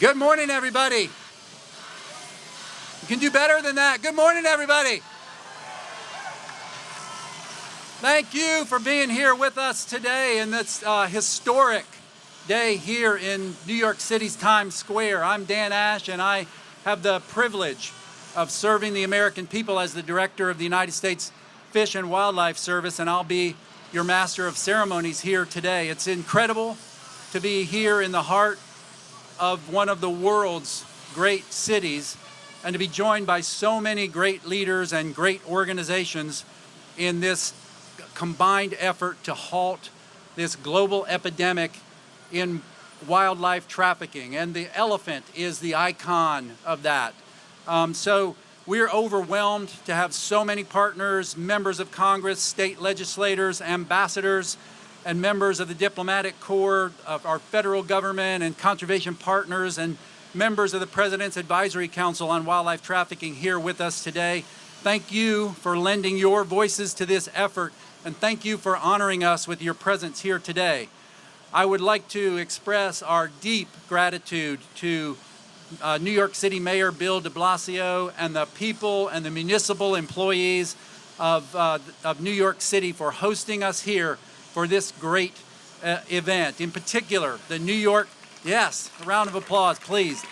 Good morning, everybody. You can do better than that. Good morning, everybody. Thank you for being here with us today in this historic day here in New York City's Times Square. I'm Dan Ash, and I have the privilege of serving the American people as the director of the United States Fish and Wildlife Service, and I'll be your master of ceremonies here today. It's incredible to be here in the heart of one of the world's great cities and to be joined by so many great leaders and great organizations in this combined effort to halt this global epidemic in wildlife trafficking. And the elephant is the icon of that. So we're overwhelmed to have so many partners, members of Congress, state legislators, ambassadors, and members of the diplomatic corps of our federal government and conservation partners and members of the President's Advisory Council on Wildlife Trafficking here with us today. Thank you for lending your voices to this effort, and thank you for honoring us with your presence here today. I would like to express our deep gratitude to New York City Mayor Bill de Blasio and the people and the municipal employees of New York City for hosting us here for this great event. In particular, the New York, yes, a round of applause, please.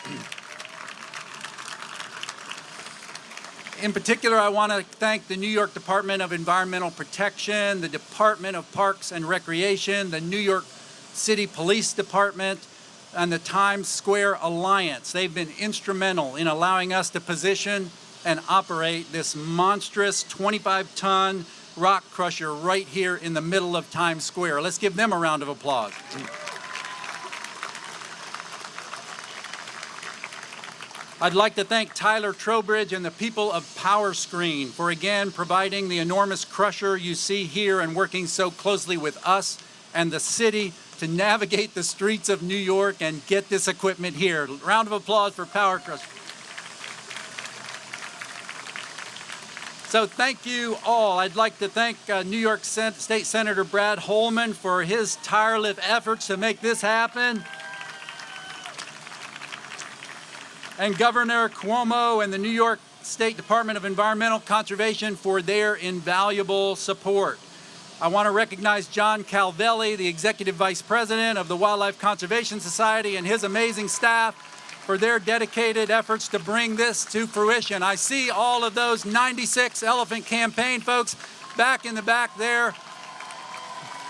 In particular, I want to thank the New York Department of Environmental Protection, the Department of Parks and Recreation, the New York City Police Department, and the Times Square Alliance. They've been instrumental in allowing us to position and operate this monstrous 25-ton rock crusher right here in the middle of Times Square. Let's give them a round of applause. I'd like to thank Tyler Trowbridge and the people of Power Screen for again providing the enormous crusher you see here and working so closely with us and the city to navigate the streets of New York and get this equipment here. Round of applause for Power Crusher. So thank you all. I'd like to thank New York State Senator Brad Holman for his tireless efforts to make this happen. And Governor Cuomo and the New York State Department of Environmental Conservation for their invaluable support. I want to recognize John Calvelli, the Executive Vice President of the Wildlife Conservation Society, and his amazing staff for their dedicated efforts to bring this to fruition. I see all of those 96 Elephant Campaign folks back in the back there.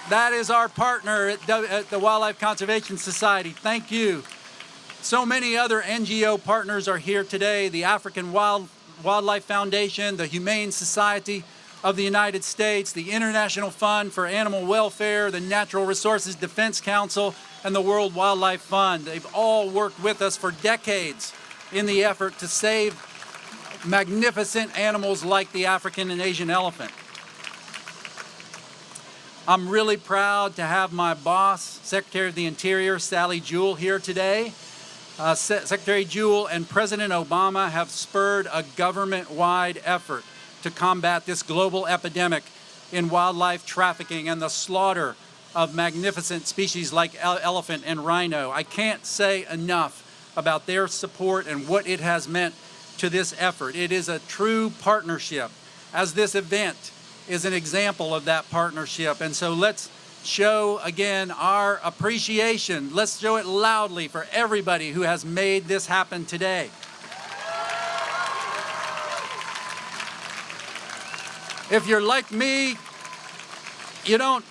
That is our partner at the Wildlife Conservation Society. Thank you. So many other NGO partners are here today. The African Wildlife Foundation, the Humane Society of the United States, the International Fund for Animal Welfare, the Natural Resources Defense Council, and the World Wildlife Fund. They've all worked with us for decades in the effort to save magnificent animals like the African and Asian elephant. I'm really proud to have my boss, Secretary of the Interior, Sally Jewell, here today. Secretary Jewell and President Obama have spurred a government-wide effort to combat this global epidemic in wildlife trafficking and the slaughter of magnificent species like elephant and rhino. I can't say enough about their support and what it has meant to this effort. It is a true partnership, as this event is an example of that partnership. And so let's show again our appreciation. Let's show it loudly for everybody who has made this happen today. If you're like me, you don't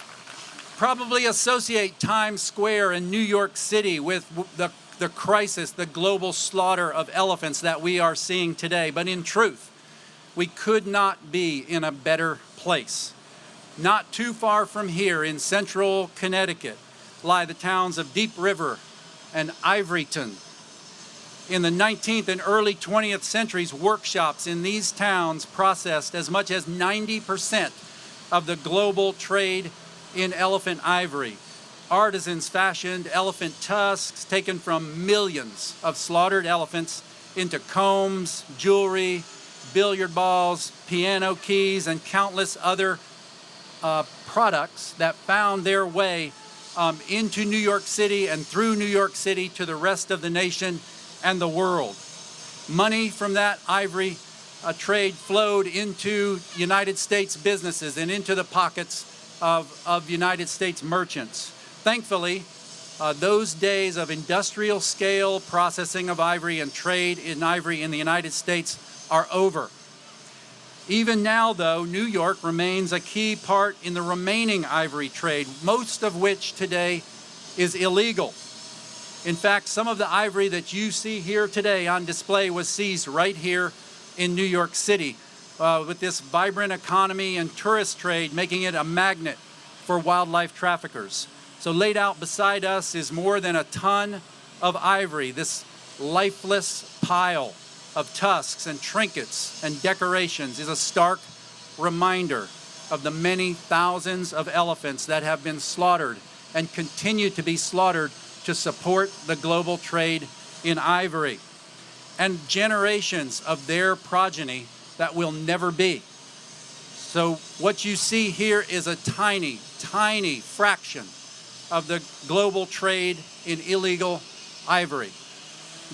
probably associate Times Square in New York City with the crisis, the global slaughter of elephants that we are seeing today. But in truth, we could not be in a better place. Not too far from here in central Connecticut lie the towns of Deep River and Ivoryton. In the 19th and early 20th centuries, workshops in these towns processed as much as 90% of the global trade in elephant ivory. Artisans fashioned elephant tusks taken from millions of slaughtered elephants into combs, jewelry, billiard balls, piano keys, and countless other products that found their way into New York City and through New York City to the rest of the nation and the world. Money from that ivory trade flowed into United States businesses and into the pockets of United States merchants. Thankfully, those days of industrial scale processing of ivory and trade in ivory in the United States are over. Even now, though, New York remains a key part in the remaining ivory trade, most of which today is illegal. In fact, some of the ivory that you see here today on display was seized right here in New York City, with this vibrant economy and tourist trade making it a magnet for wildlife traffickers. So laid out beside us is more than a ton of ivory, this lifeless pile of tusks and trinkets and decorations is a stark reminder of the many thousands of elephants that have been slaughtered and continue to be slaughtered to support the global trade in ivory, and generations of their progeny that will never be. So what you see here is a tiny, tiny fraction of the global trade in illegal ivory.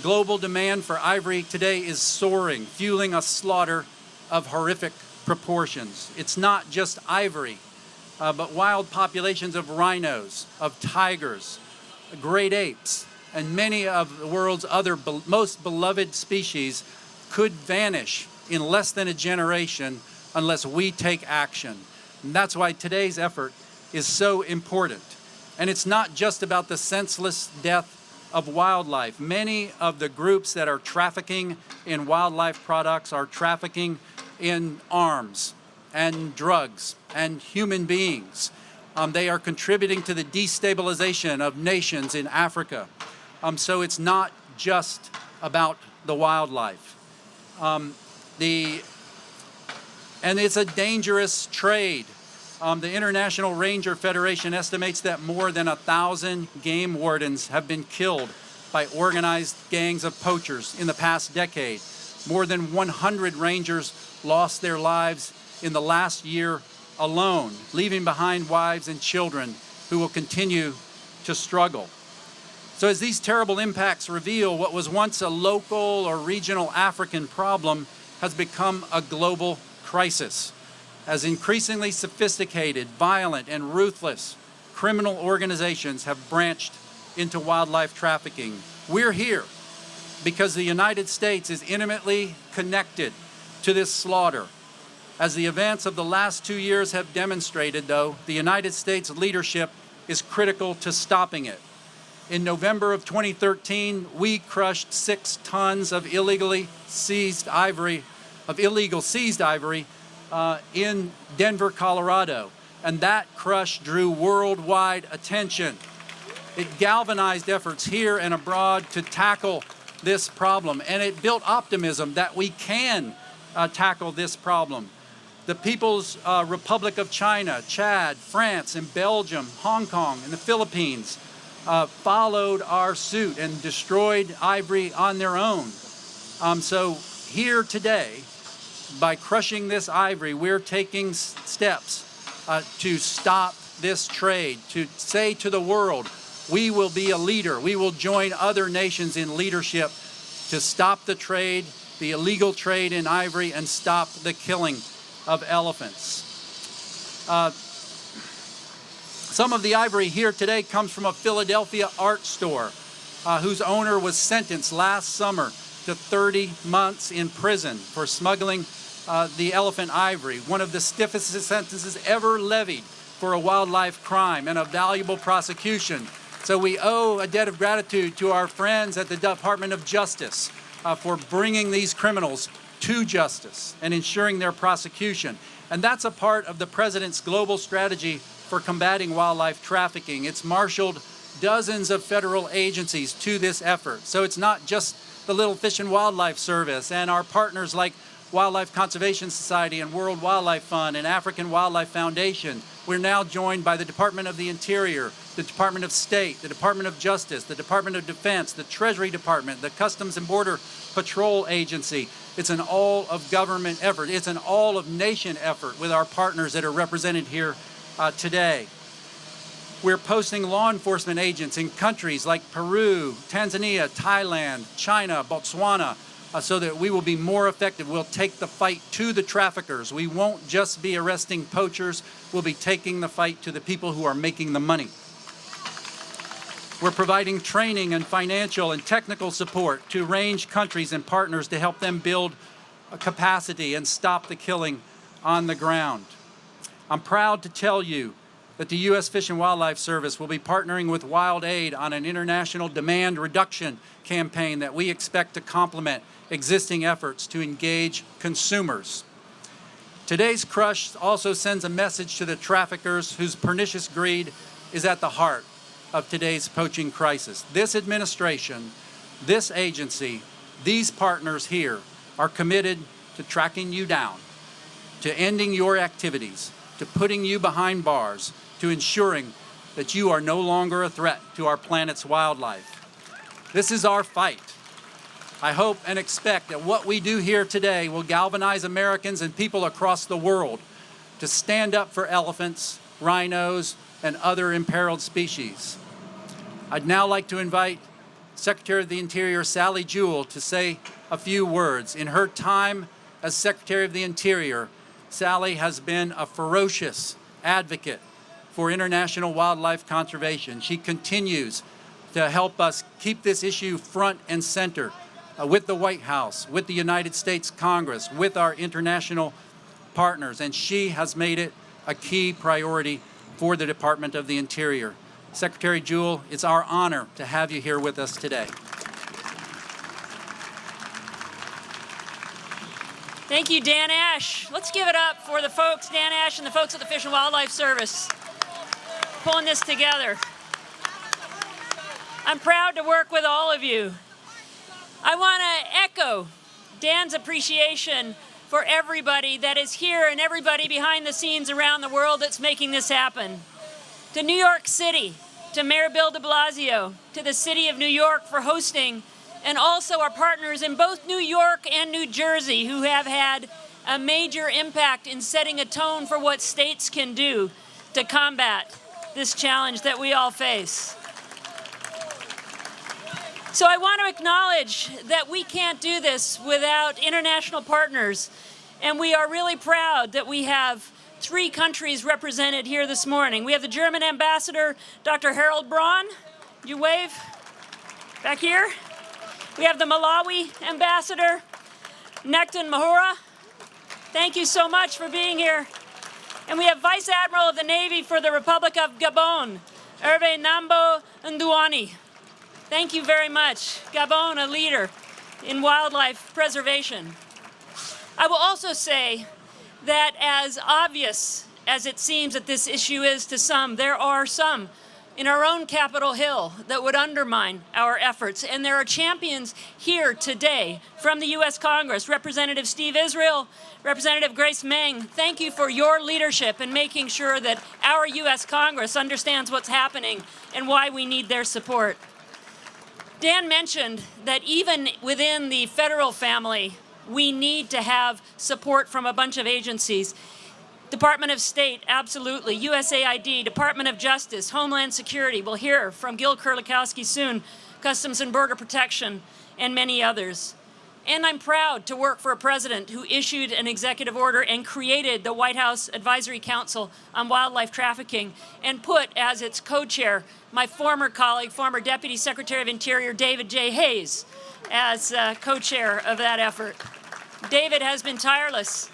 Global demand for ivory today is soaring, fueling a slaughter of horrific proportions. It's not just ivory, but wild populations of rhinos, of tigers, great apes, and many of the world's other most beloved species could vanish in less than a generation unless we take action. And that's why today's effort is so important. And it's not just about the senseless death of wildlife. Many of the groups that are trafficking in wildlife products are trafficking in arms and drugs and human beings. They are contributing to the destabilization of nations in Africa. So it's not just about the wildlife. And it's a dangerous trade. The International Ranger Federation estimates that more than 1,000 game wardens have been killed by organized gangs of poachers in the past decade. More than 100 rangers lost their lives in the last year alone, leaving behind wives and children who will continue to struggle. So as these terrible impacts reveal, what was once a local or regional African problem has become a global crisis, as increasingly sophisticated, violent, and ruthless criminal organizations have branched into wildlife trafficking. We're here because the United States is intimately connected to this slaughter. As the events of the last 2 years have demonstrated, though, the United States leadership is critical to stopping it. In November of 2013, we crushed 6 tons of illegal seized ivory in Denver, Colorado, and that crush drew worldwide attention. It galvanized efforts here and abroad to tackle this problem, and it built optimism that we can tackle this problem. The People's Republic of China, Chad, France, and Belgium, Hong Kong, and the Philippines followed our suit and destroyed ivory on their own. So here today, by crushing this ivory, we're taking steps to stop this trade, to say to the world, we will be a leader. We will join other nations in leadership to stop the trade, the illegal trade in ivory, and stop the killing of elephants. Some of the ivory here today comes from a Philadelphia art store whose owner was sentenced last summer to 30 months in prison for smuggling the elephant ivory, one of the stiffest sentences ever levied for a wildlife crime and a valuable prosecution. So we owe a debt of gratitude to our friends at the Department of Justice for bringing these criminals to justice and ensuring their prosecution. And that's a part of the President's global strategy for combating wildlife trafficking. It's marshaled dozens of federal agencies to this effort. So it's not just the Little Fish and Wildlife Service and our partners like Wildlife Conservation Society and World Wildlife Fund and African Wildlife Foundation. We're now joined by the Department of the Interior, the Department of State, the Department of Justice, the Department of Defense, the Treasury Department, the Customs and Border Patrol Agency. It's an all-of-government effort. It's an all-of-nation effort with our partners that are represented here today. We're posting law enforcement agents in countries like Peru, Tanzania, Thailand, China, Botswana, so that we will be more effective. We'll take the fight to the traffickers. We won't just be arresting poachers. We'll be taking the fight to the people who are making the money. We're providing training and financial and technical support to range countries and partners to help them build a capacity and stop the killing on the ground. I'm proud to tell you that the U.S. Fish and Wildlife Service will be partnering with Wild Aid on an international demand reduction campaign that we expect to complement existing efforts to engage consumers. Today's Crush also sends a message to the traffickers whose pernicious greed is at the heart of today's poaching crisis. This administration, this agency, these partners here are committed to tracking you down, to ending your activities, to putting you behind bars, to ensuring that you are no longer a threat to our planet's wildlife. This is our fight. I hope and expect that what we do here today will galvanize Americans and people across the world to stand up for elephants, rhinos, and other imperiled species. I'd now like to invite Secretary of the Interior Sally Jewell to say a few words. In her time as Secretary of the Interior, Sally has been a ferocious advocate for international wildlife conservation. She continues to help us keep this issue front and center with the White House, with the United States Congress, with our international partners, and she has made it a key priority for the Department of the Interior. Secretary Jewell, it's our honor to have you here with us today. Thank you, Dan Ash. Let's give it up for the folks, Dan Ash and the folks at the Fish and Wildlife Service, pulling this together. I'm proud to work with all of you. I want to echo Dan's appreciation for everybody that is here and everybody behind the scenes around the world that's making this happen. To New York City, to Mayor Bill de Blasio, to the City of New York for hosting, and also our partners in both New York and New Jersey who have had a major impact in setting a tone for what states can do to combat this challenge that we all face. So I want to acknowledge that we can't do this without international partners, and we are really proud that we have 3 countries represented here this morning. We have the German ambassador, Dr. Harold Braun. You wave back here. We have the Malawi ambassador, Nekton Mahura. Thank you so much for being here. And we have Vice Admiral of the Navy for the Republic of Gabon, Hervé Nambo Ndouani. Thank you very much. Gabon, a leader in wildlife preservation. I will also say that as obvious as it seems that this issue is to some, there are some in our own Capitol Hill that would undermine our efforts. And there are champions here today from the U.S. Congress, Representative Steve Israel, Representative Grace Meng. Thank you for your leadership in making sure that our U.S. Congress understands what's happening and why we need their support. Dan mentioned that even within the federal family, we need to have support from a bunch of agencies. Department of State, absolutely. USAID, Department of Justice, Homeland Security. We'll hear from Gil Kurlikowski soon, Customs and Border Protection, and many others. And I'm proud to work for a president who issued an executive order and created the White House Advisory Council on Wildlife Trafficking and put as its co-chair my former colleague, former Deputy Secretary of Interior, David J. Hayes, as co-chair of that effort. David has been tireless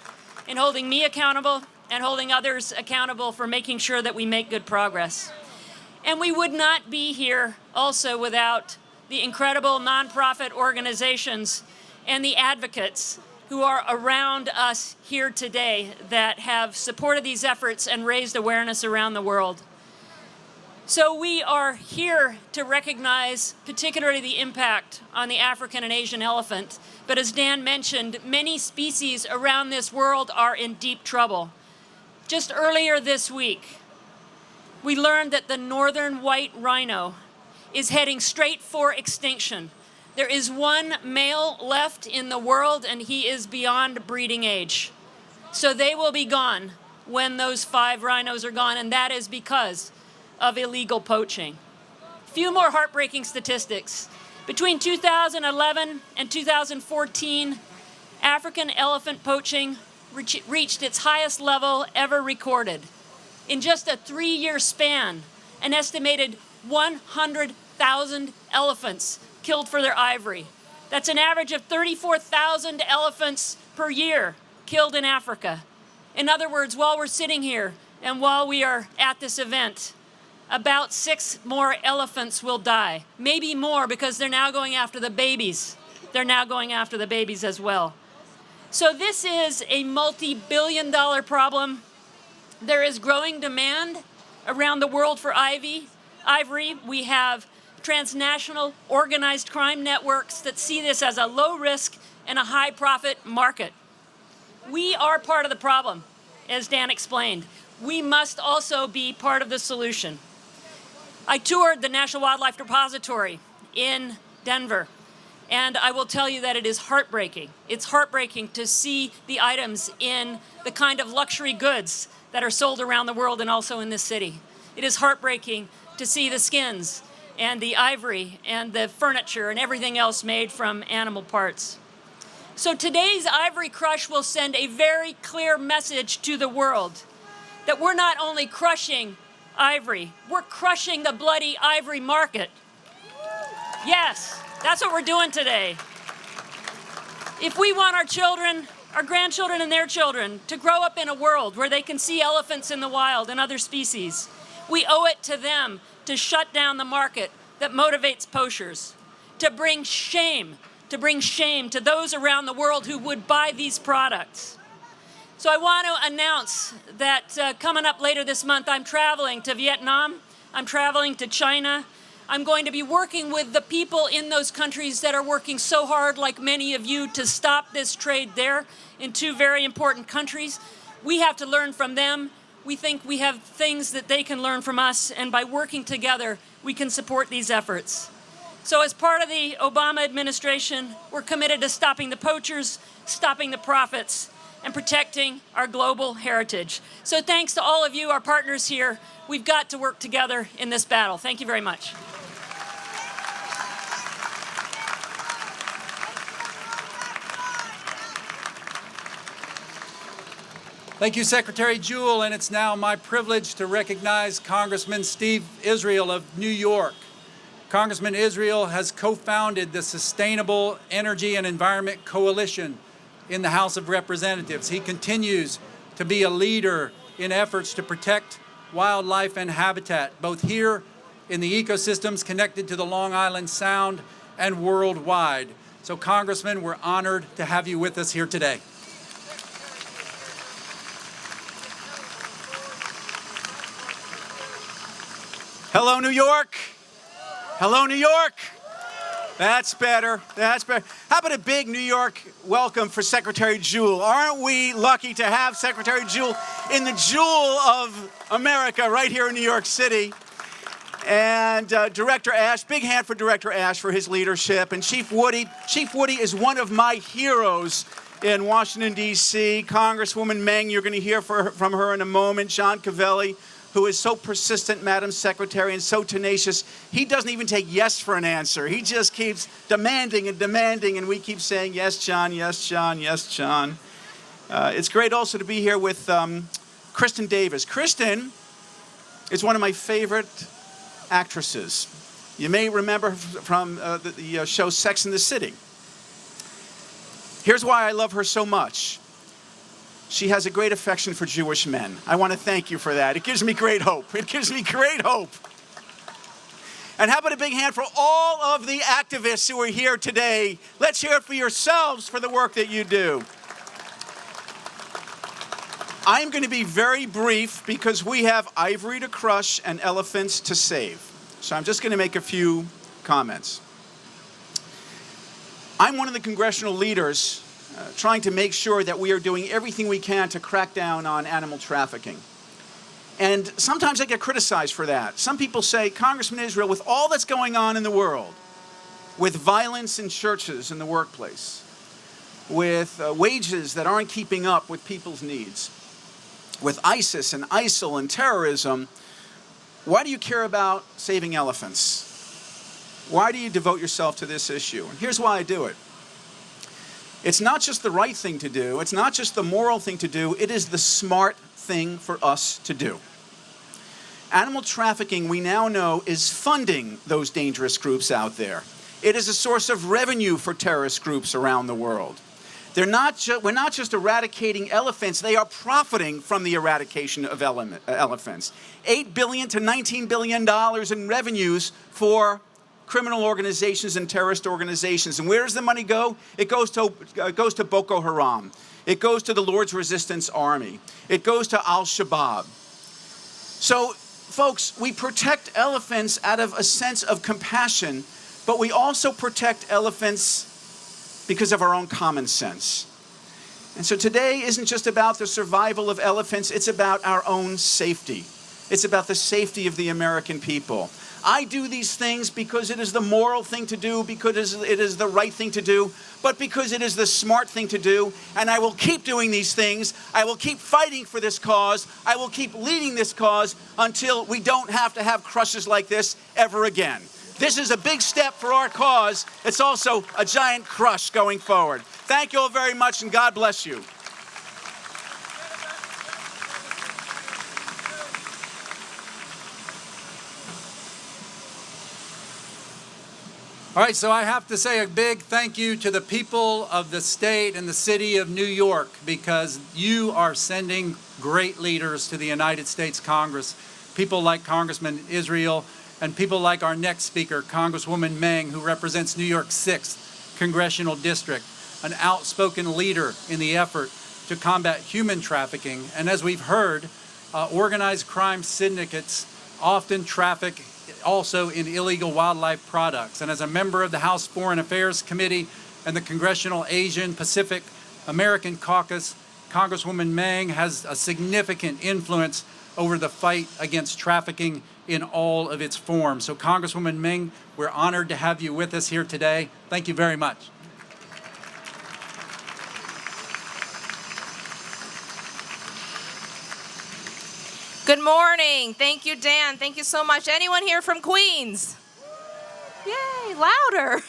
in holding me accountable and holding others accountable for making sure that we make good progress. And we would not be here also without the incredible nonprofit organizations and the advocates who are around us here today that have supported these efforts and raised awareness around the world. So we are here to recognize particularly the impact on the African and Asian elephant. But as Dan mentioned, many species around this world are in deep trouble. Just earlier this week, we learned that the northern white rhino is heading straight for extinction. There is one male left in the world, and he is beyond breeding age. So they will be gone when those 5 rhinos are gone, and that is because of illegal poaching. Few more heartbreaking statistics. Between 2011 and 2014, African elephant poaching reached its highest level ever recorded. In just a 3-year span, an estimated 100,000 elephants killed for their ivory. That's an average of 34,000 elephants per year killed in Africa. In other words, while we're sitting here and while we are at this event, about 6 more elephants will die. Maybe more, because they're now going after the babies. They're now going after the babies as well. So this is a multi-billion-dollar problem. There is growing demand around the world for ivory. We have transnational organized crime networks that see this as a low-risk and a high-profit market. We are part of the problem, as Dan explained. We must also be part of the solution. I toured the National Wildlife Repository in Denver, and I will tell you that it is heartbreaking. It's heartbreaking to see the items in the kind of luxury goods that are sold around the world and also in this city. It is heartbreaking to see the skins and the ivory and the furniture and everything else made from animal parts. So today's Ivory Crush will send a very clear message to the world that we're not only crushing ivory, we're crushing the bloody ivory market. Yes, that's what we're doing today. If we want our children, our grandchildren and their children to grow up in a world where they can see elephants in the wild and other species, we owe it to them to shut down the market that motivates poachers, to bring shame to those around the world who would buy these products. So I want to announce that coming up later this month, I'm traveling to Vietnam, I'm traveling to China. I'm going to be working with the people in those countries that are working so hard, like many of you, to stop this trade there in 2 very important countries. We have to learn from them. We think we have things that they can learn from us, and by working together, we can support these efforts. So as part of the Obama administration, we're committed to stopping the poachers, stopping the profits, and protecting our global heritage. So thanks to all of you, our partners here. We've got to work together in this battle. Thank you very much. Thank you, Secretary Jewell, and it's now my privilege to recognize Congressman Steve Israel of New York. Congressman Israel has co-founded the Sustainable Energy and Environment Coalition in the House of Representatives. He continues to be a leader in efforts to protect wildlife and habitat, both here in the ecosystems connected to the Long Island Sound and worldwide. So, Congressman, we're honored to have you with us here today. Hello, New York. Hello, New York. That's better. That's better. How about a big New York welcome for Secretary Jewell? Aren't we lucky to have Secretary Jewell in the jewel of America right here in New York City? And Director Ash, big hand for Director Ash for his leadership. And Chief Woody. Chief Woody is one of my heroes in Washington, D.C. Congresswoman Meng, you're going to hear from her in a moment. John Covelli, who is so persistent, Madam Secretary, and so tenacious. He doesn't even take yes for an answer. He just keeps demanding and demanding, and we keep saying, yes, John, yes, John, yes, John. It's great also to be here with Kristen Davis. Kristen is one of my favorite actresses. You may remember from the show Sex and the City. Here's why I love her so much. She has a great affection for Jewish men. I want to thank you for that. It gives me great hope. It gives me great hope. And how about a big hand for all of the activists who are here today? Let's hear it for yourselves for the work that you do. I'm going to be very brief because we have ivory to crush and elephants to save. So I'm just going to make a few comments. I'm one of the congressional leaders trying to make sure that we are doing everything we can to crack down on animal trafficking. And sometimes I get criticized for that. Some people say, Congressman Israel, with all that's going on in the world, with violence in churches and the workplace, with wages that aren't keeping up with people's needs, with ISIS and ISIL and terrorism, Why do you care about saving elephants? Why do you devote yourself to this issue? And here's why I do it. It's not just the right thing to do. It's not just the moral thing to do. It is the smart thing for us to do. Animal trafficking, we now know, is funding those dangerous groups out there. It is a source of revenue for terrorist groups around the world. We're not just eradicating elephants, they are profiting from the eradication of elephants. $8 billion to $19 billion in revenues for criminal organizations and terrorist organizations. And where does the money go? It goes to Boko Haram. It goes to the Lord's Resistance Army. It goes to Al-Shabaab. So, folks, we protect elephants out of a sense of compassion, but we also protect elephants because of our own common sense. And so today isn't just about the survival of elephants, it's about our own safety. It's about the safety of the American people. I do these things because it is the moral thing to do, because it is the right thing to do, but because it is the smart thing to do. And I will keep doing these things. I will keep fighting for this cause. I will keep leading this cause until we don't have to have crushes like this ever again. This is a big step for our cause. It's also a giant crush going forward. Thank you all very much, and God bless you. All right, so I have to say a big thank you to the people of the state and the city of New York, because you are sending great leaders to the United States Congress. People like Congressman Israel, and people like our next speaker, Congresswoman Meng, who represents New York's 6th Congressional District, an outspoken leader in the effort to combat human trafficking. And as we've heard, organized crime syndicates often traffic also in illegal wildlife products. And as a member of the House Foreign Affairs Committee and the Congressional Asian Pacific American Caucus, Congresswoman Meng has a significant influence over the fight against trafficking in all of its forms. So Congresswoman Meng, we're honored to have you with us here today. Thank you very much. Good morning. Thank you, Dan. Thank you so much. Anyone here from Queens? Yay, louder.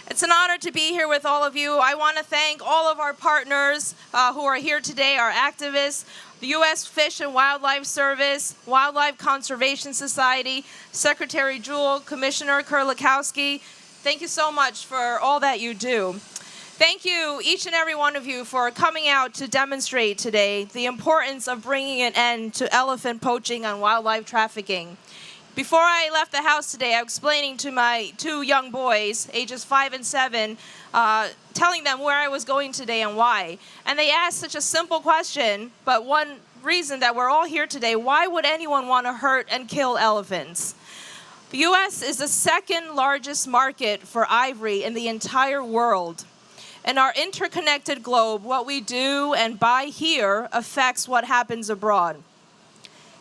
It's an honor to be here with all of you. I want to thank all of our partners who are here today, our activists, the U.S. Fish and Wildlife Service, Wildlife Conservation Society, Secretary Jewell, Commissioner Kurlikowski. Thank you so much for all that you do. Thank you, each and every one of you, for coming out to demonstrate today the importance of bringing an end to elephant poaching and wildlife trafficking. Before I left the house today, I was explaining to my 2 young boys, ages 5 and 7, telling them where I was going today and why. And they asked such a simple question, but one reason that we're all here today: why would anyone want to hurt and kill elephants? The U.S. is the 2nd largest market for ivory in the entire world. In our interconnected globe, what we do and buy here affects what happens abroad.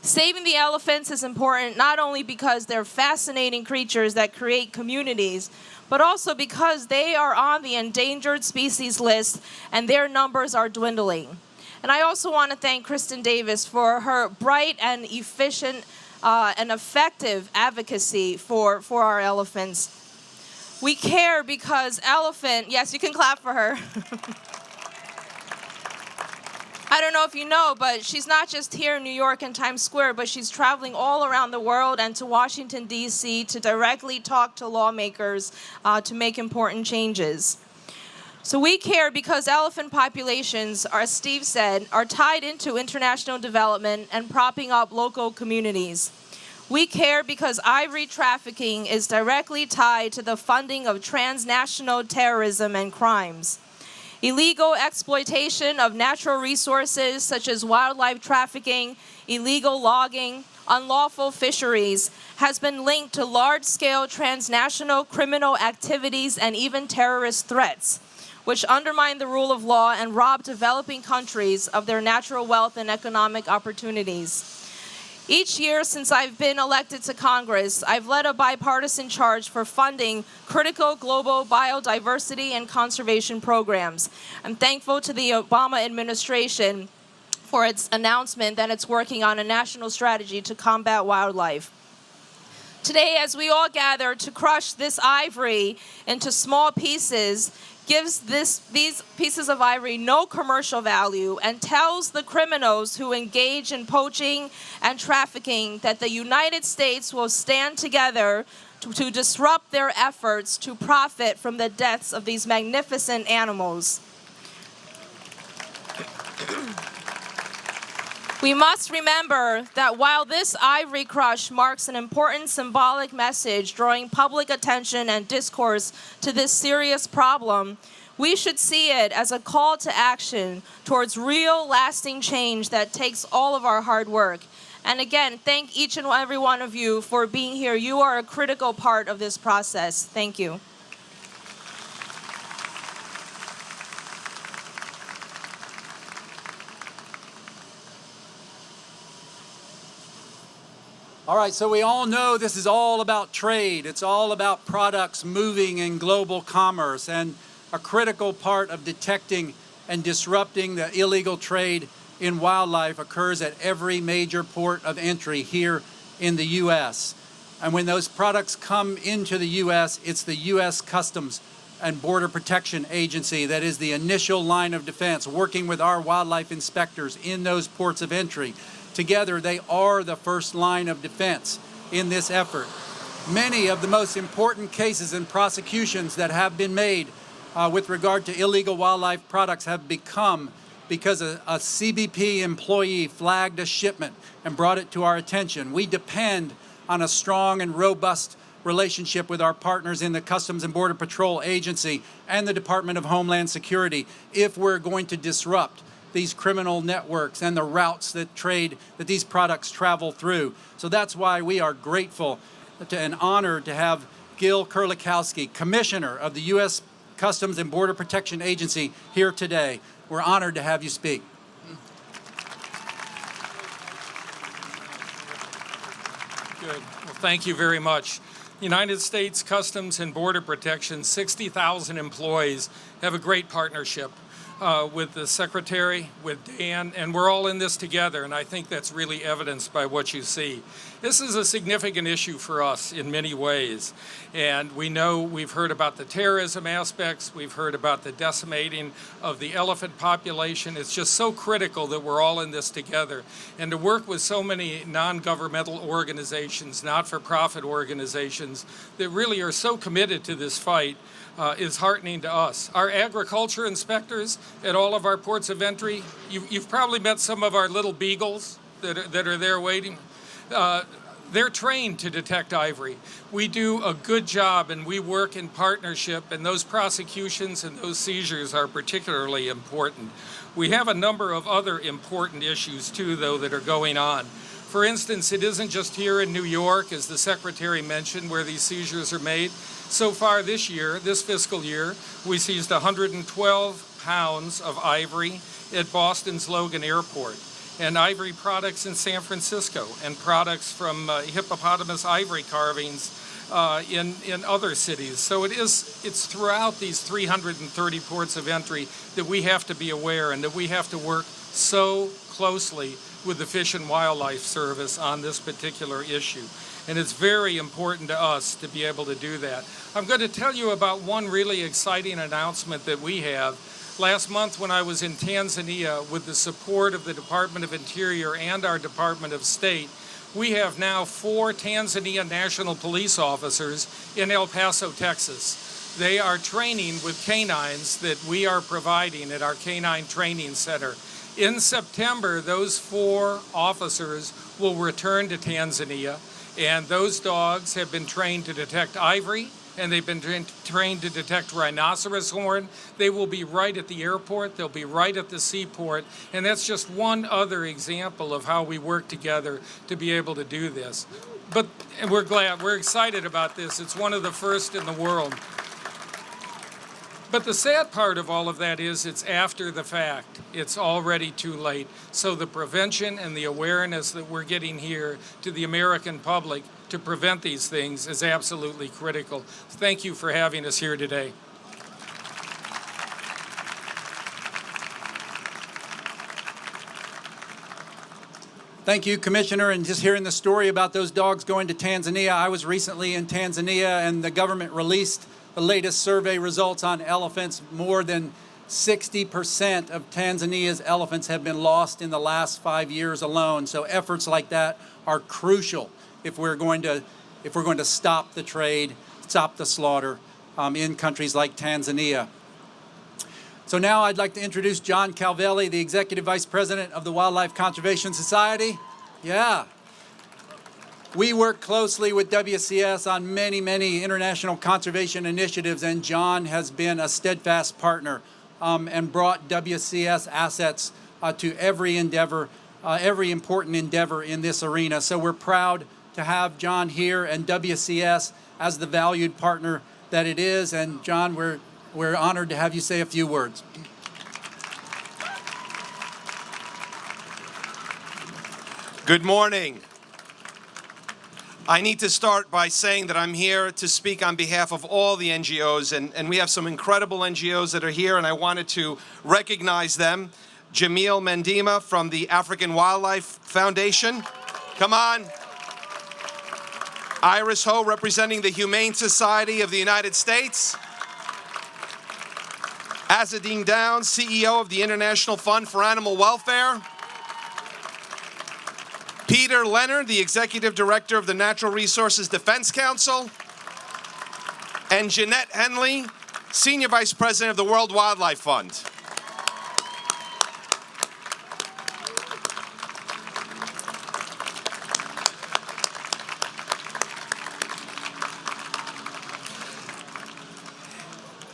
Saving the elephants is important not only because they're fascinating creatures that create communities, but also because they are on the endangered species list and their numbers are dwindling. And I also want to thank Kristen Davis for her bright and efficient and effective advocacy for our elephants. We care because yes, you can clap for her. I don't know if you know, but she's not just here in New York and Times Square, but she's traveling all around the world and to Washington, D.C. to directly talk to lawmakers to make important changes. So we care because elephant populations, as Steve said, are tied into international development and propping up local communities. We care because ivory trafficking is directly tied to the funding of transnational terrorism and crimes. Illegal exploitation of natural resources such as wildlife trafficking, illegal logging, unlawful fisheries has been linked to large-scale transnational criminal activities and even terrorist threats, which undermine the rule of law and rob developing countries of their natural wealth and economic opportunities. Each year since I've been elected to Congress, I've led a bipartisan charge for funding critical global biodiversity and conservation programs. I'm thankful to the Obama administration for its announcement that it's working on a national strategy to combat wildlife. Today, as we all gather to crush this ivory into small pieces, gives these pieces of ivory no commercial value and tells the criminals who engage in poaching and trafficking that the United States will stand together to disrupt their efforts to profit from the deaths of these magnificent animals. We must remember that while this ivory crush marks an important symbolic message drawing public attention and discourse to this serious problem, we should see it as a call to action towards real, lasting change that takes all of our hard work. And again, thank each and every one of you for being here. You are a critical part of this process. Thank you. All right, so we all know this is all about trade. It's all about products moving in global commerce, and a critical part of detecting and disrupting the illegal trade in wildlife occurs at every major port of entry here in the U.S. And when those products come into the U.S., it's the U.S. Customs and Border Protection Agency that is the initial line of defense, working with our wildlife inspectors in those ports of entry. Together, they are the first line of defense in this effort. Many of the most important cases and prosecutions that have been made with regard to illegal wildlife products have become because a CBP employee flagged a shipment and brought it to our attention. We depend on a strong and robust relationship with our partners in the Customs and Border Patrol Agency and the Department of Homeland Security if we're going to disrupt these criminal networks and the routes that these products travel through. So that's why we are grateful and honored to have Gil Kurlikowski, Commissioner of the U.S. Customs and Border Protection Agency, here today. We're honored to have you speak. Good. Well, thank you very much. United States Customs and Border Protection, 60,000 employees, have a great partnership with the Secretary, with Dan, and we're all in this together, and I think that's really evidenced by what you see. This is a significant issue for us in many ways, and we've heard about the terrorism aspects, we've heard about the decimating of the elephant population. It's just so critical that we're all in this together, and to work with so many non-governmental organizations, not-for-profit organizations that really are so committed to this fight is heartening to us. Our agriculture inspectors at all of our ports of entry, you've probably met some of our little beagles that are there waiting. They're trained to detect ivory. We do a good job and we work in partnership, and those prosecutions and those seizures are particularly important. We have a number of other important issues too, though, that are going on. For instance, it isn't just here in New York, as the Secretary mentioned, where these seizures are made. So far this year, this fiscal year, we seized 112 pounds of ivory at Boston's Logan Airport, and ivory products in San Francisco, and products from hippopotamus ivory carvings in other cities. So it's throughout these 330 ports of entry that we have to be aware, and that we have to work so closely with the Fish and Wildlife Service on this particular issue. And it's very important to us to be able to do that. I'm going to tell you about one really exciting announcement that we have. Last month when I was in Tanzania, with the support of the Department of Interior and our Department of State, we have now 4 Tanzania National Police officers in El Paso, Texas. They are training with canines that we are providing at our Canine Training Center. In September, those 4 officers will return to Tanzania, and those dogs have been trained to detect ivory, and they've been trained to detect rhinoceros horn. They will be right at the airport, they'll be right at the seaport, and that's just one other example of how we work together to be able to do this. And we're excited about this. It's one of the first in the world. But the sad part of all of that is it's after the fact. It's already too late. So the prevention and the awareness that we're getting here to the American public to prevent these things is absolutely critical. Thank you for having us here today. Thank you, Commissioner. And just hearing the story about those dogs going to Tanzania, I was recently in Tanzania, and the government released the latest survey results on elephants. More than 60% of Tanzania's elephants have been lost in the last 5 years alone. So efforts like that are crucial if we're going to stop the trade, stop the slaughter in countries like Tanzania. So now I'd like to introduce John Calvelli, the Executive Vice President of the Wildlife Conservation Society. Yeah. We work closely with WCS on many, many international conservation initiatives, and John has been a steadfast partner and brought WCS assets to every endeavor, every important endeavor in this arena. So we're proud to have John here and WCS as the valued partner that it is. And John, we're honored to have you say a few words. Good morning. I need to start by saying that I'm here to speak on behalf of all the NGOs, and we have some incredible NGOs that are here, and I wanted to recognize them. Jamil Mendima from the African Wildlife Foundation. Come on. Iris Ho, representing the Humane Society of the United States. Azzedine Downs, CEO of the International Fund for Animal Welfare. Peter Leonard, the Executive Director of the Natural Resources Defense Council. And Jeanette Henley, Senior Vice President of the World Wildlife Fund.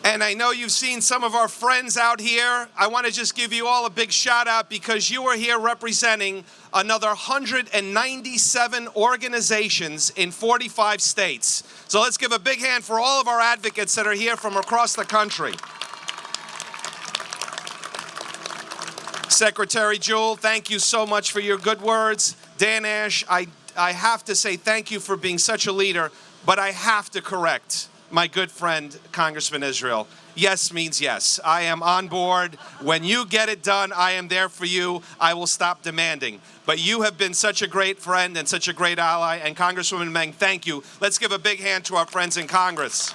And I know you've seen some of our friends out here. I want to just give you all a big shout out because you are here representing another 197 organizations in 45 states. So let's give a big hand for all of our advocates that are here from across the country. Secretary Jewell, thank you so much for your good words. Dan Ash, I have to say thank you for being such a leader, but I have to correct my good friend, Congressman Israel. Yes means yes. I am on board. When you get it done, I am there for you. I will stop demanding. But you have been such a great friend and such a great ally. And Congresswoman Meng, thank you. Let's give a big hand to our friends in Congress.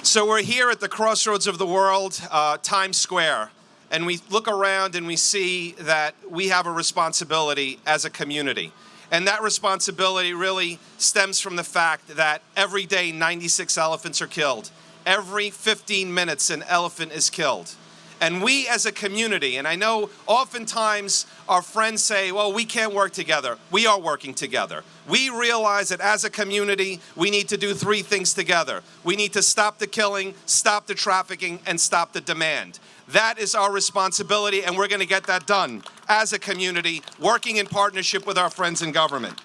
So we're here at the crossroads of the world, Times Square. And we look around and we see that we have a responsibility as a community. And that responsibility really stems from the fact that every day 96 elephants are killed. Every 15 minutes an elephant is killed. And we as a community, and I know oftentimes our friends say, well, we can't work together. We are working together. We realize that as a community, we need to do three things together. We need to stop the killing, stop the trafficking, and stop the demand. That is our responsibility, and we're going to get that done as a community, working in partnership with our friends in government.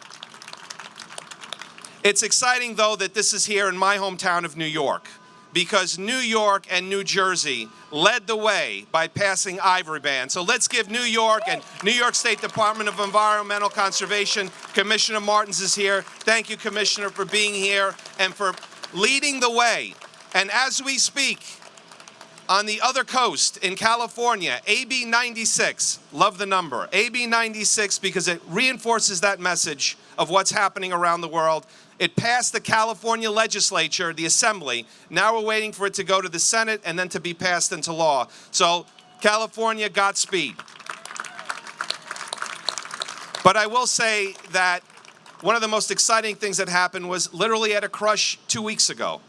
It's exciting, though, that this is here in my hometown of New York, because New York and New Jersey led the way by passing ivory ban. So let's give New York and New York State Department of Environmental Conservation, Commissioner Martins is here. Thank you, Commissioner, for being here and for leading the way. And as we speak, on the other coast in California, AB 96, love the number, AB 96, because it reinforces that message of what's happening around the world. It passed the California legislature, the assembly. Now we're waiting for it to go to the Senate and then to be passed into law. So California, Godspeed. But I will say that one of the most exciting things that happened was literally at a Crush 3 weeks ago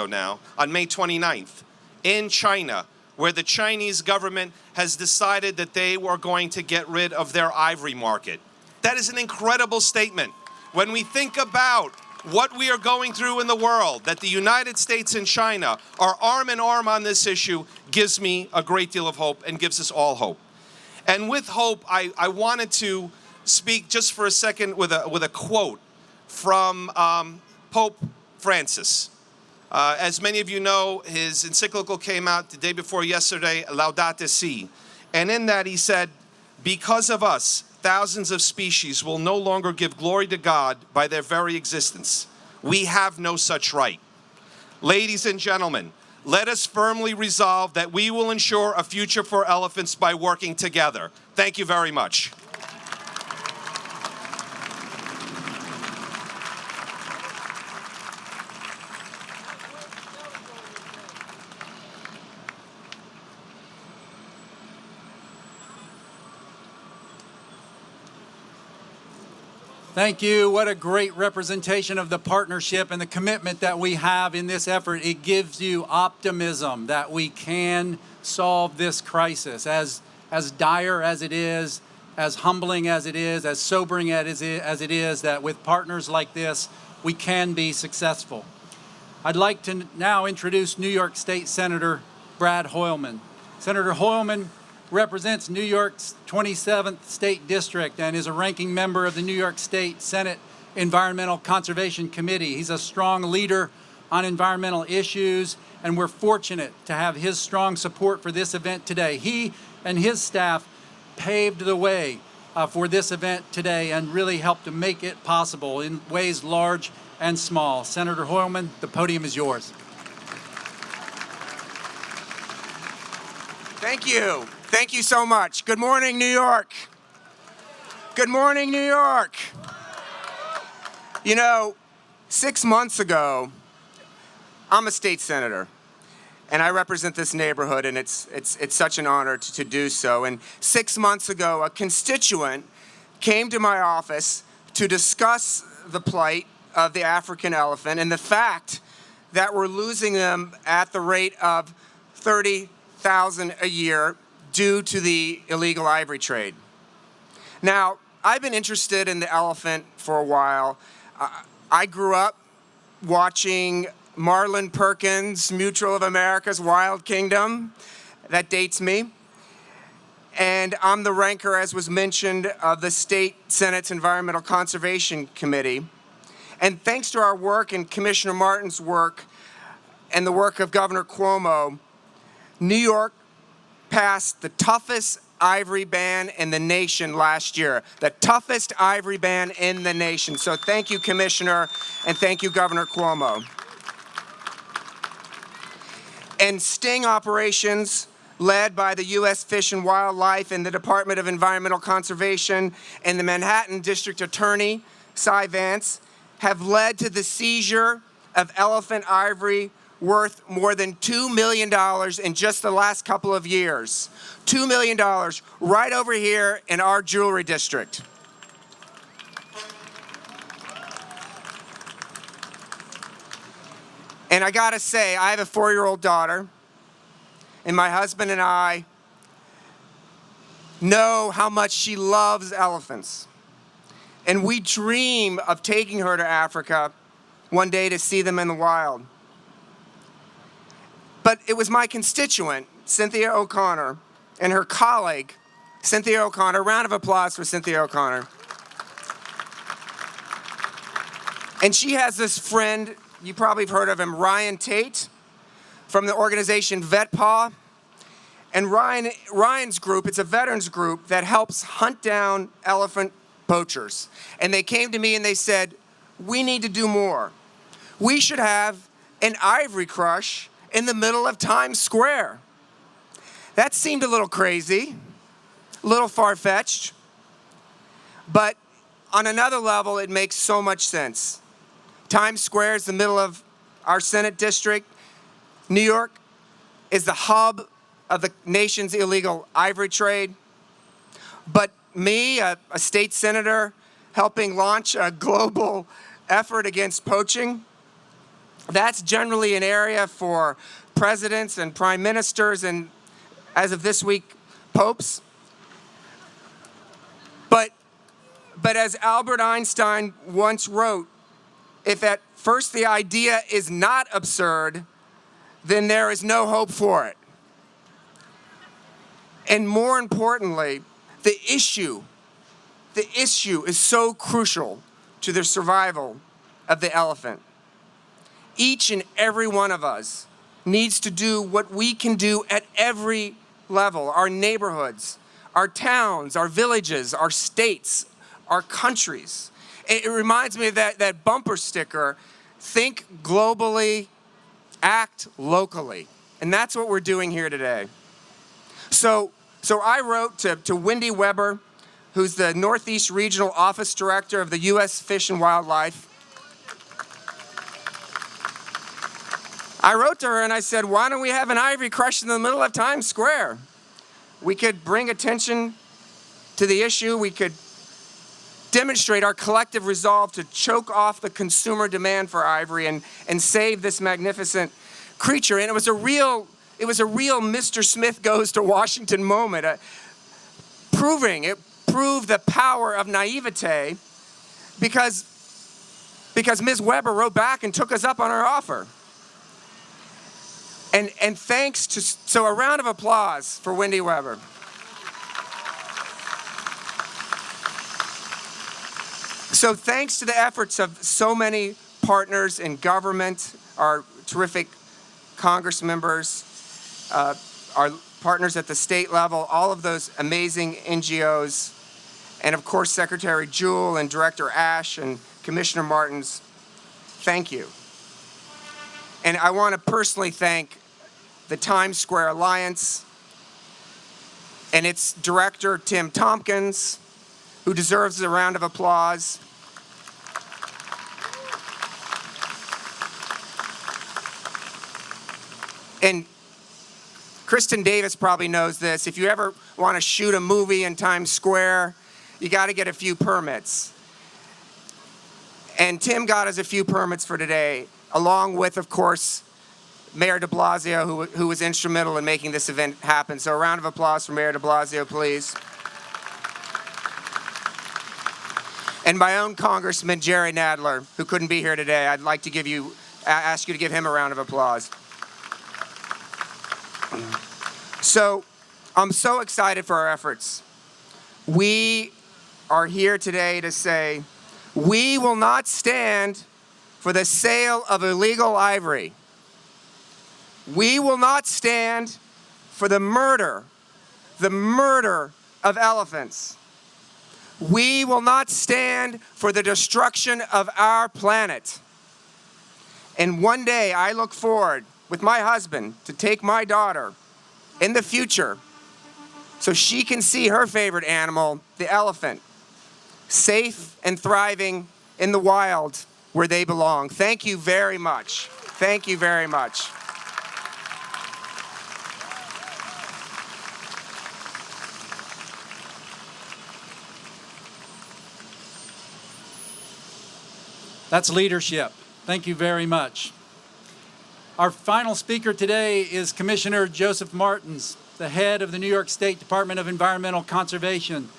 now, on May 29th. In China, where the Chinese government has decided that they were going to get rid of their ivory market. That is an incredible statement. When we think about what we are going through in the world, that the United States and China are arm in arm on this issue, gives me a great deal of hope and gives us all hope. And with hope, I wanted to speak just for a second with a quote from Pope Francis. As many of you know, his encyclical came out the day before yesterday, Laudate Si. And in that he said, because of us, thousands of species will no longer give glory to God by their very existence. We have no such right. Ladies and gentlemen, let us firmly resolve that we will ensure a future for elephants by working together. Thank you very much. Thank you. What a great representation of the partnership and the commitment that we have in this effort. It gives you optimism that we can solve this crisis, as dire as it is, as humbling as it is, as sobering as it is, that with partners like this, we can be successful. I'd like to now introduce New York State Senator Brad Hoylman. Senator Hoylman represents New York's 27th State District and is a ranking member of the New York State Senate Environmental Conservation Committee. He's a strong leader on environmental issues, and we're fortunate to have his strong support for this event today. He and his staff paved the way for this event today and really helped to make it possible in ways large and small. Senator Hoylman, the podium is yours. Thank you. Thank you so much. Good morning, New York. Good morning, New York. You know, 6 months ago, I'm a state senator, and I represent this neighborhood, and it's such an honor to do so. And 6 months ago, a constituent came to my office to discuss the plight of the African elephant and the fact that we're losing them at the rate of 30,000 a year due to the illegal ivory trade. Now, I've been interested in the elephant for a while. I grew up watching Marlon Perkins' Mutual of America's Wild Kingdom. That dates me. And I'm the ranker, as was mentioned, of the State Senate's Environmental Conservation Committee. And thanks to our work and Commissioner Martin's work and the work of Governor Cuomo, New York passed the toughest ivory ban in the nation last year. The toughest ivory ban in the nation. So thank you, Commissioner, and thank you, Governor Cuomo. And sting operations led by the U.S. Fish and Wildlife and the Department of Environmental Conservation and the Manhattan District Attorney, Cy Vance, have led to the seizure of elephant ivory worth more than $2 million in just the last couple of years. $2 million right over here in our jewelry district. And I gotta say, I have a 4-year-old daughter, and my husband and I know how much she loves elephants. And we dream of taking her to Africa one day to see them in the wild. But it was my constituent, Cynthia O'Connor, and her colleague, Cynthia O'Connor. Round of applause for Cynthia O'Connor. And she has this friend, you probably have heard of him, Ryan Tate, from the organization VetPaw. And Ryan's group, it's a veterans group that helps hunt down elephant poachers. And they came to me and they said, we need to do more. We should have an ivory crush in the middle of Times Square. That seemed a little crazy, a little far-fetched, but on another level, it makes so much sense. Times Square is the middle of our Senate district. New York is the hub of the nation's illegal ivory trade. But me, a state senator, helping launch a global effort against poaching, that's generally an area for presidents and prime ministers and, as of this week, popes. But as Albert Einstein once wrote, if at first the idea is not absurd, then there is no hope for it. And more importantly, the issue is so crucial to the survival of the elephant. Each and every one of us needs to do what we can do at every level. Our neighborhoods, our towns, our villages, our states, our countries. It reminds me of that bumper sticker, think globally, act locally. And that's what we're doing here today. So I wrote to Wendy Weber, who's the Northeast Regional Office Director of the U.S. Fish and Wildlife. I wrote to her and I said, why don't we have an ivory crush in the middle of Times Square? We could bring attention to the issue. We could demonstrate our collective resolve to choke off the consumer demand for ivory and save this magnificent creature. And it was a real Mr. Smith goes to Washington moment. It proved the power of naivete because Ms. Weber wrote back and took us up on our offer. And thanks to, so a round of applause for Wendy Weber. So thanks to the efforts of so many partners in government, our terrific Congress members, our partners at the state level, all of those amazing NGOs, and of course Secretary Jewell and Director Ash and Commissioner Martins, thank you. And I want to personally thank the Times Square Alliance and its director, Tim Tompkins, who deserves a round of applause. And Kristen Davis probably knows this. If you ever want to shoot a movie in Times Square, you got to get a few permits. And Tim got us a few permits for today, along with, of course, Mayor de Blasio, who was instrumental in making this event happen. So a round of applause for Mayor de Blasio, please. And my own Congressman, Jerry Nadler, who couldn't be here today. I'd like to ask you to give him a round of applause. So I'm so excited for our efforts. We are here today to say, we will not stand for the sale of illegal ivory. We will not stand for the murder of elephants. We will not stand for the destruction of our planet. And one day I look forward with my husband to take my daughter in the future so she can see her favorite animal, the elephant, safe and thriving in the wild where they belong. Thank you very much. Thank you very much. That's leadership. Thank you very much. Our final speaker today is Commissioner Joseph Martins, the head of the New York State Department of Environmental Conservation.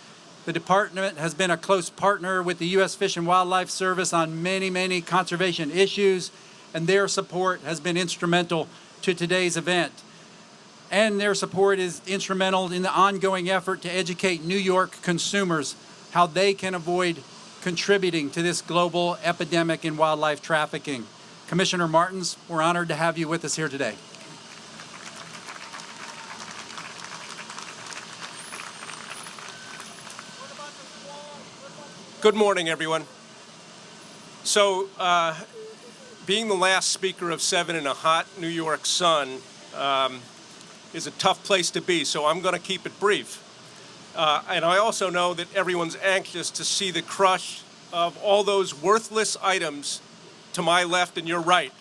The department has been a close partner with the U.S. Fish and Wildlife Service on many, many conservation issues, and their support has been instrumental to today's event. And their support is instrumental in the ongoing effort to educate New York consumers how they can avoid contributing to this global epidemic in wildlife trafficking. Commissioner Martins, we're honored to have you with us here today. Good morning, everyone. So, being the last speaker of 7 in a hot New York sun is a tough place to be, so I'm going to keep it brief. And I also know that everyone's anxious to see the crush of all those worthless items to my left and your right.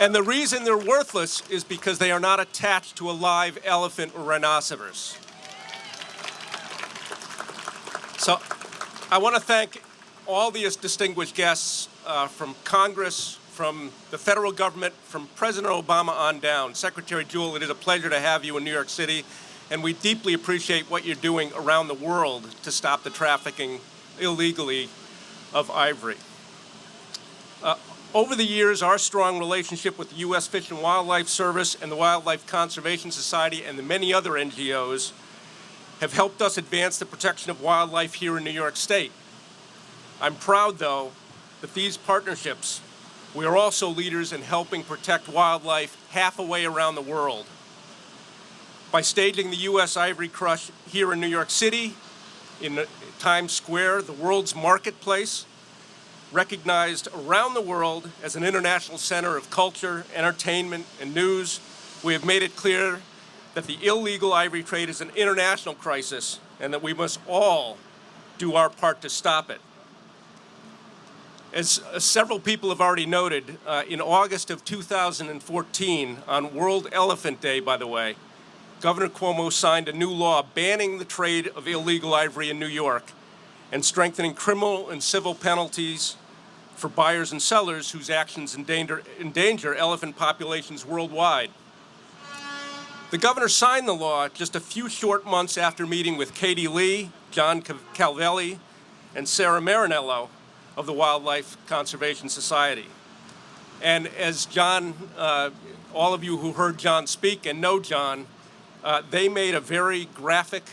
And the reason they're worthless is because they are not attached to a live elephant or rhinoceros. So I want to thank all these distinguished guests from Congress, from the federal government, from President Obama on down. Secretary Jewell, it is a pleasure to have you in New York City, and we deeply appreciate what you're doing around the world to stop the trafficking illegally of ivory. Over the years, our strong relationship with the U.S. Fish and Wildlife Service and the Wildlife Conservation Society and the many other NGOs have helped us advance the protection of wildlife here in New York State. I'm proud, though, that these partnerships, we are also leaders in helping protect wildlife half a way around the world. By staging the U.S. Ivory Crush here in New York City, in Times Square, the world's marketplace, recognized around the world as an international center of culture, entertainment, and news, we have made it clear that the illegal ivory trade is an international crisis and that we must all do our part to stop it. As several people have already noted, in August of 2014, on World Elephant Day, by the way, Governor Cuomo signed a new law banning the trade of illegal ivory in New York and strengthening criminal and civil penalties for buyers and sellers whose actions endanger elephant populations worldwide. The governor signed the law just a few short months after meeting with Katie Lee, John Calvelli, and Sarah Marinello of the Wildlife Conservation Society. And as John, all of you who heard John speak and know John, they made a very graphic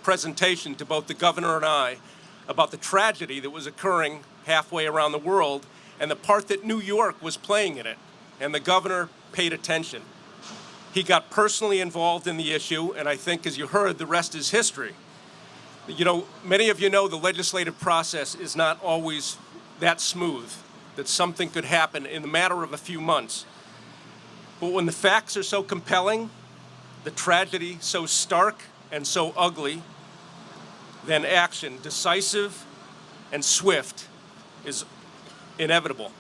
presentation to both the governor and I about the tragedy that was occurring halfway around the world and the part that New York was playing in it. And the governor paid attention. He got personally involved in the issue, and I think, as you heard, the rest is history. You know, many of you know the legislative process is not always that smooth, that something could happen in the matter of a few months. But when the facts are so compelling, the tragedy so stark and so ugly, then action, decisive and swift, is inevitable.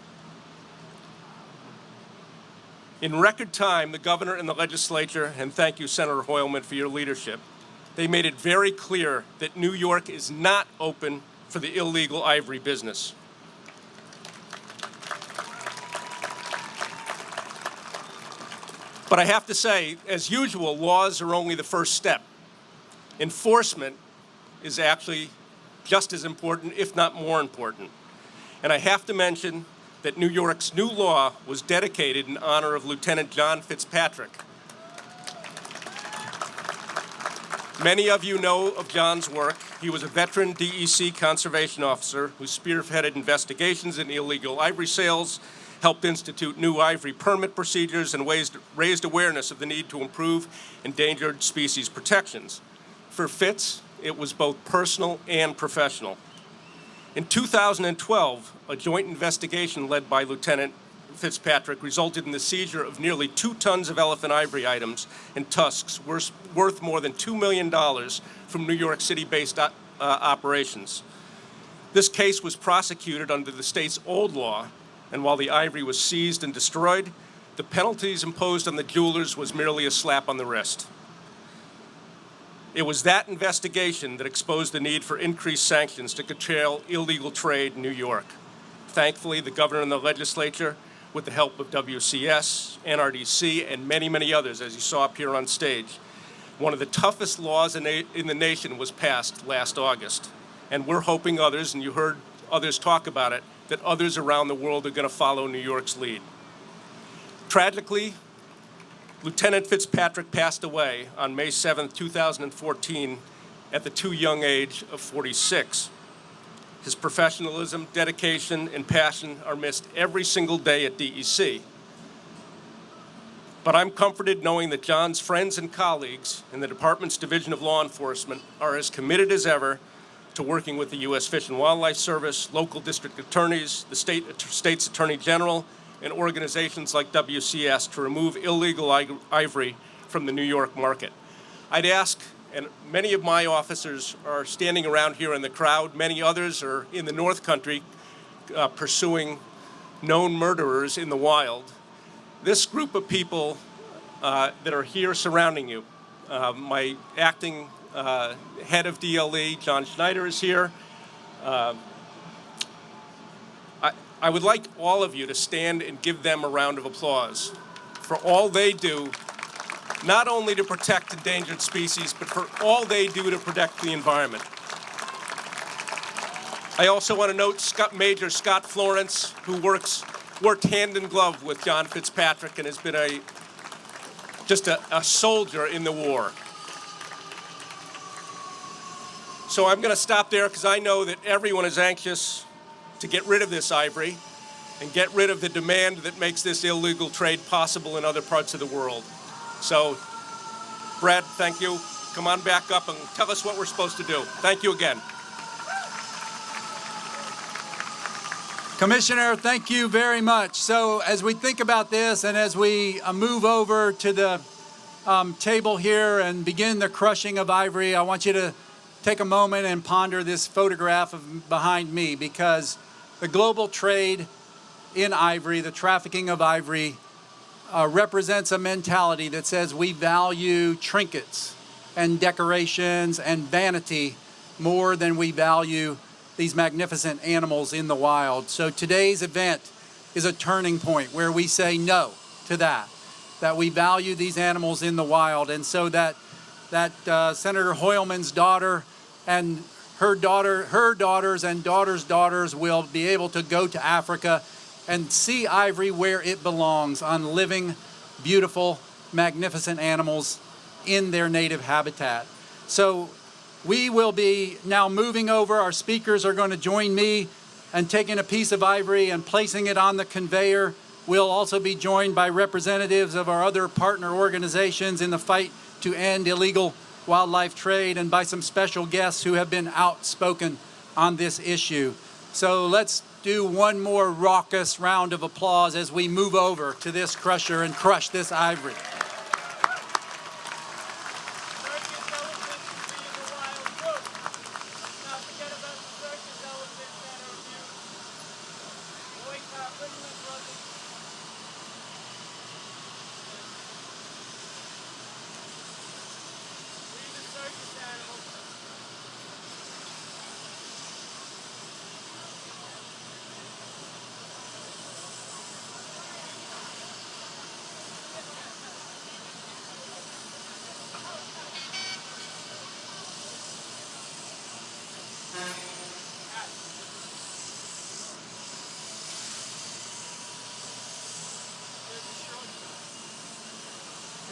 In record time, the governor and the legislature, and thank you, Senator Hoylman, for your leadership, they made it very clear that New York is not open for the illegal ivory business. But I have to say, as usual, laws are only the first step. Enforcement is actually just as important, if not more important. And I have to mention that New York's new law was dedicated in honor of Lieutenant John Fitzpatrick. Many of you know of John's work. He was a veteran DEC conservation officer who spearheaded investigations in illegal ivory sales, helped institute new ivory permit procedures, and raised awareness of the need to improve endangered species protections. For Fitz, it was both personal and professional. In 2012, a joint investigation led by Lieutenant Fitzpatrick resulted in the seizure of nearly 2 tons of elephant ivory items and tusks worth more than $2 million from New York City-based operations. This case was prosecuted under the state's old law, and while the ivory was seized and destroyed, the penalties imposed on the jewelers was merely a slap on the wrist. It was that investigation that exposed the need for increased sanctions to curtail illegal trade in New York. Thankfully, the governor and the legislature, with the help of WCS, NRDC, and many, many others, as you saw up here on stage, one of the toughest laws in the nation was passed last August. And we're hoping others, and you heard others talk about it, that others around the world are going to follow New York's lead. Tragically, Lieutenant Fitzpatrick passed away on May 7, 2014, at the too young age of 46. His professionalism, dedication, and passion are missed every single day at DEC. But I'm comforted knowing that John's friends and colleagues in the department's Division of Law Enforcement are as committed as ever to working with the U.S. Fish and Wildlife Service, local district attorneys, the state's attorney general, and organizations like WCS to remove illegal ivory from the New York market. I'd ask, and many of my officers are standing around here in the crowd, many others are in the North Country pursuing known murderers in the wild. This group of people that are here surrounding you, my acting head of DLE, John Schneider, is here. I would like all of you to stand and give them a round of applause for all they do, not only to protect endangered species, but for all they do to protect the environment. I also want to note Major Scott Florence, who worked hand in glove with John Fitzpatrick and has been just a soldier in the war. So I'm going to stop there because I know that everyone is anxious to get rid of this ivory and get rid of the demand that makes this illegal trade possible in other parts of the world. So, Brad, thank you. Come on back up and tell us what we're supposed to do. Thank you again. Commissioner, thank you very much. So as we think about this and as we move over to the table here and begin the crushing of ivory, I want you to take a moment and ponder this photograph behind me, because the global trade in ivory, the trafficking of ivory, represents a mentality that says we value trinkets and decorations and vanity more than we value these magnificent animals in the wild. So today's event is a turning point where we say no to that we value these animals in the wild. And so that Senator Hoylman's daughter and her daughters and daughters' daughters will be able to go to Africa and see ivory where it belongs, on living, beautiful, magnificent animals in their native habitat. So we will be now moving over. Our speakers are going to join me and taking a piece of ivory and placing it on the conveyor. We'll also be joined by representatives of our other partner organizations in the fight to end illegal wildlife trade, and by some special guests who have been outspoken on this issue. So let's do one more raucous round of applause as we move over to this crusher and crush this ivory.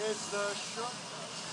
It's the short.